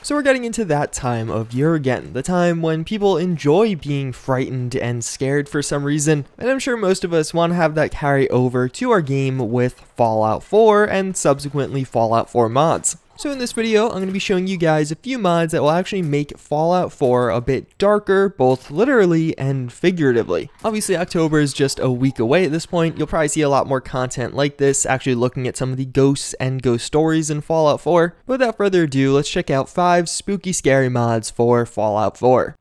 So we're getting into that time of year again, the time when people enjoy being frightened and scared for some reason, and I'm sure most of us want to have that carry over to our game with Fallout 4 and subsequently Fallout 4 mods. So in this video, I'm going to be showing you guys a few mods that will actually make Fallout 4 a bit darker, both literally and figuratively. Obviously, October is just a week away at this point. You'll probably see a lot more content like this, actually looking at some of the ghosts and ghost stories in Fallout 4. But without further ado, let's check out 5 spooky scary mods for Fallout 4.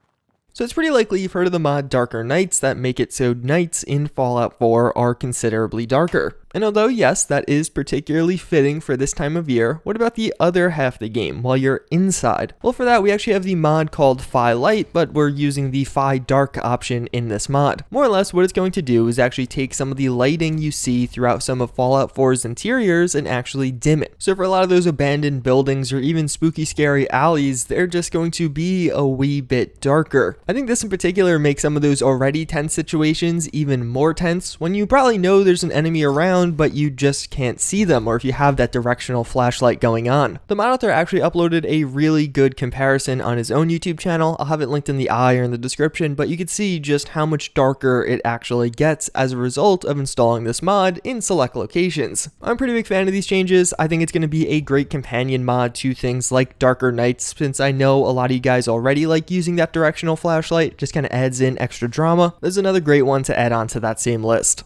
So it's pretty likely you've heard of the mod Darker Nights that make it so nights in Fallout 4 are considerably darker. And although yes, that is particularly fitting for this time of year, what about the other half of the game while you're inside? Well, for that we actually have the mod called Phylight, but we're using the Phydark option in this mod. More or less what it's going to do is actually take some of the lighting you see throughout some of Fallout 4's interiors and actually dim it. So for a lot of those abandoned buildings or even spooky scary alleys, they're just going to be a wee bit darker. I think this in particular makes some of those already tense situations even more tense when you probably know there's an enemy around but you just can't see them, or if you have that directional flashlight going on. The mod author actually uploaded a really good comparison on his own YouTube channel. I'll have it linked in the eye or in the description, but you can see just how much darker it actually gets as a result of installing this mod in select locations. I'm a pretty big fan of these changes. I think it's going to be a great companion mod to things like Darker Nights, since I know a lot of you guys already like using that directional flashlight. Just kind of adds in extra drama. There's another great one to add on to that same list.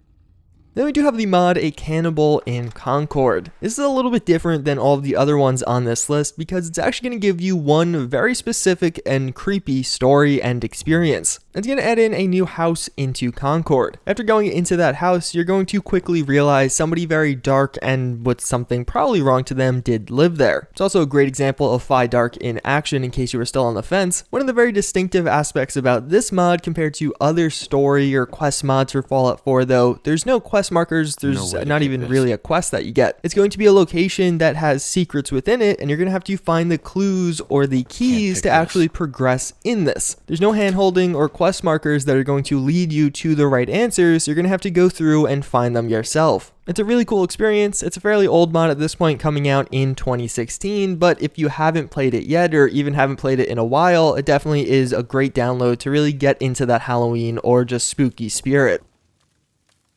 Then we do have the mod A Cannibal in Concord. This is a little bit different than all of the other ones on this list because it's actually going to give you one very specific and creepy story and experience. It's going to add in a new house into Concord. After going into that house, you're going to quickly realize somebody very dark and with something probably wrong to them did live there. It's also a great example of Phydark in action in case you were still on the fence. One of the very distinctive aspects about this mod compared to other story or quest mods for Fallout 4 though, there's no quest markers, there's not even really a quest that you get. It's going to be a location that has secrets within it and you're going to have to find the clues or the keys to actually progress in this. There's no hand holding or quest markers that are going to lead you to the right answers. You're going to have to go through and find them yourself. It's a really cool experience. It's a fairly old mod at this point, coming out in 2016, but if you haven't played it yet or even haven't played it in a while, it definitely is a great download to really get into that Halloween or just spooky spirit.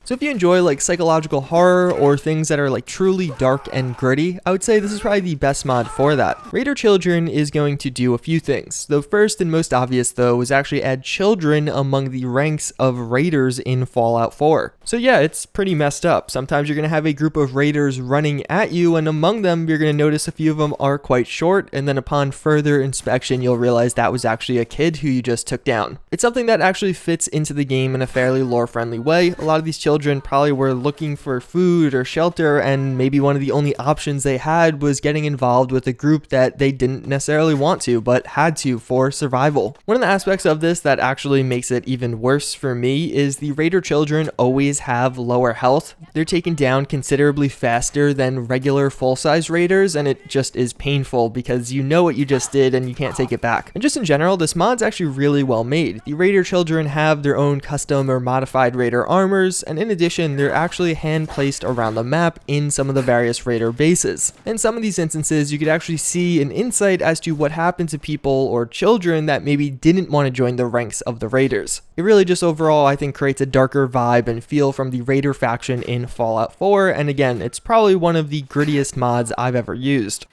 So if you enjoy like psychological horror or things that are like truly dark and gritty, I would say this is probably the best mod for that. Raider Children is going to do a few things. The first and most obvious though is actually add children among the ranks of raiders in Fallout 4. So yeah, it's pretty messed up. Sometimes you're going to have a group of raiders running at you and among them you're going to notice a few of them are quite short, and then upon further inspection you'll realize that was actually a kid who you just took down. It's something that actually fits into the game in a fairly lore friendly way. A lot of these children probably were looking for food or shelter, and maybe one of the only options they had was getting involved with a group that they didn't necessarily want to but had to for survival. One of the aspects of this that actually makes it even worse for me is the Raider children always have lower health. They're taken down considerably faster than regular full-size raiders, and it just is painful because you know what you just did and you can't take it back. And just in general, this mod's actually really well made. The Raider children have their own custom or modified Raider armors, and in addition, they're actually hand placed around the map in some of the various Raider bases. In some of these instances, you could actually see an insight as to what happened to people or children that maybe didn't want to join the ranks of the Raiders. It really just overall, I think, creates a darker vibe and feel from the Raider faction in Fallout 4, and again, it's probably one of the grittiest mods I've ever used.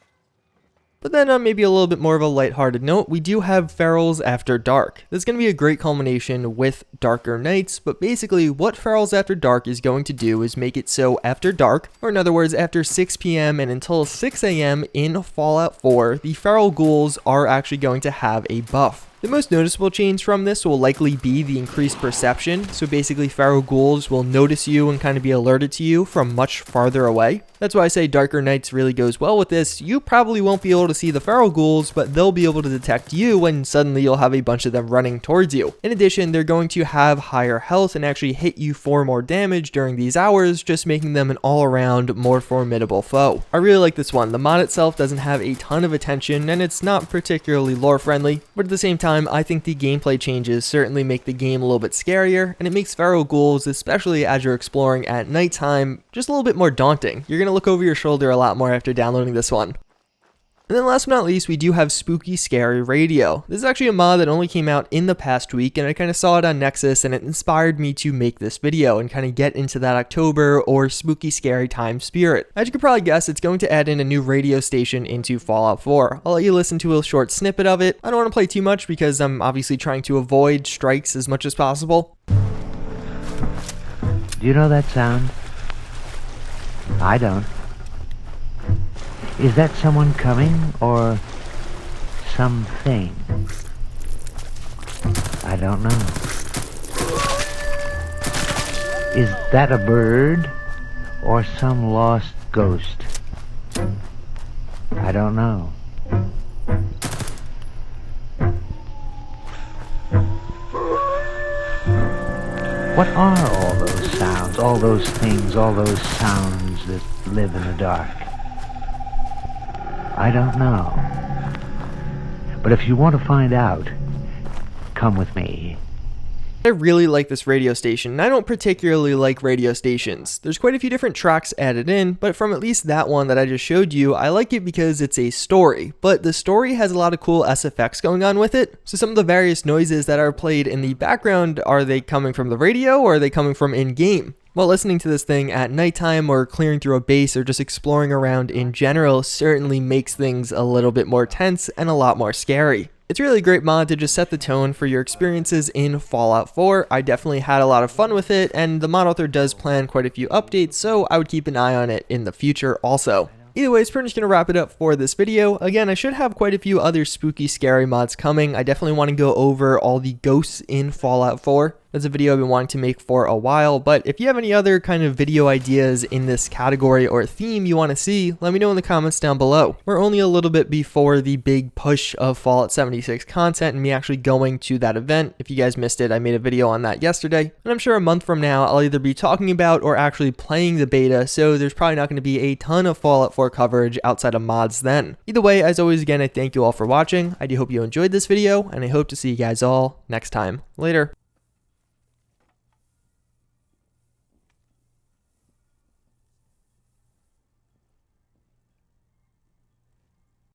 But then on maybe a little bit more of a lighthearted note, we do have Farrells After Dark. This is going to be a great culmination with Darker Nights, but basically what Farrells After Dark is going to do is make it so after dark, or in other words after 6 p.m. and until 6 a.m. in Fallout 4, the feral ghouls are actually going to have a buff. The most noticeable change from this will likely be the increased perception, so basically feral ghouls will notice you and kind of be alerted to you from much farther away. That's why I say Darker Nights really goes well with this. You probably won't be able to see the feral ghouls, but they'll be able to detect you and suddenly you'll have a bunch of them running towards you. In addition, they're going to have higher health and actually hit you for more damage during these hours, just making them an all-around more formidable foe. I really like this one. The mod itself doesn't have a ton of attention and it's not particularly lore friendly, but at the same time I think the gameplay changes certainly make the game a little bit scarier, and it makes feral ghouls, especially as you're exploring at nighttime, just a little bit more daunting. You're going to look over your shoulder a lot more after downloading this one. And then last but not least, we do have Spooky Scary Radio. This is actually a mod that only came out in the past week, and I kind of saw it on Nexus, and it inspired me to make this video and kind of get into that October or spooky scary time spirit. As you could probably guess, it's going to add in a new radio station into Fallout 4. I'll let you listen to a short snippet of it. I don't want to play too much because I'm obviously trying to avoid strikes as much as possible. Do you know that sound? I don't. Is that someone coming, or something? I don't know. Is that a bird, or some lost ghost? I don't know. What are all those sounds, all those things, all those sounds that live in the dark? I don't know. But if you want to find out, come with me. I really like this radio station, and I don't particularly like radio stations. There's quite a few different tracks added in, but from at least that one that I just showed you, I like it because it's a story, but the story has a lot of cool SFX going on with it. So some of the various noises that are played in the background, are they coming from the radio or are they coming from in-game? Well, listening to this thing at nighttime or clearing through a base or just exploring around in general certainly makes things a little bit more tense and a lot more scary. It's really a great mod to just set the tone for your experiences in Fallout 4. I definitely had a lot of fun with it, and the mod author does plan quite a few updates, so I would keep an eye on it in the future also. Either way, pretty much going to wrap it up for this video. Again, I should have quite a few other spooky, scary mods coming. I definitely want to go over all the ghosts in Fallout 4. That's a video I've been wanting to make for a while, but if you have any other kind of video ideas in this category or theme you want to see, let me know in the comments down below. We're only a little bit before the big push of Fallout 76 content and me actually going to that event. If you guys missed it, I made a video on that yesterday, and I'm sure a month from now I'll either be talking about or actually playing the beta, so there's probably not going to be a ton of Fallout 4 coverage outside of mods then. Either way, as always, again, I thank you all for watching. I do hope you enjoyed this video, and I hope to see you guys all next time. Later.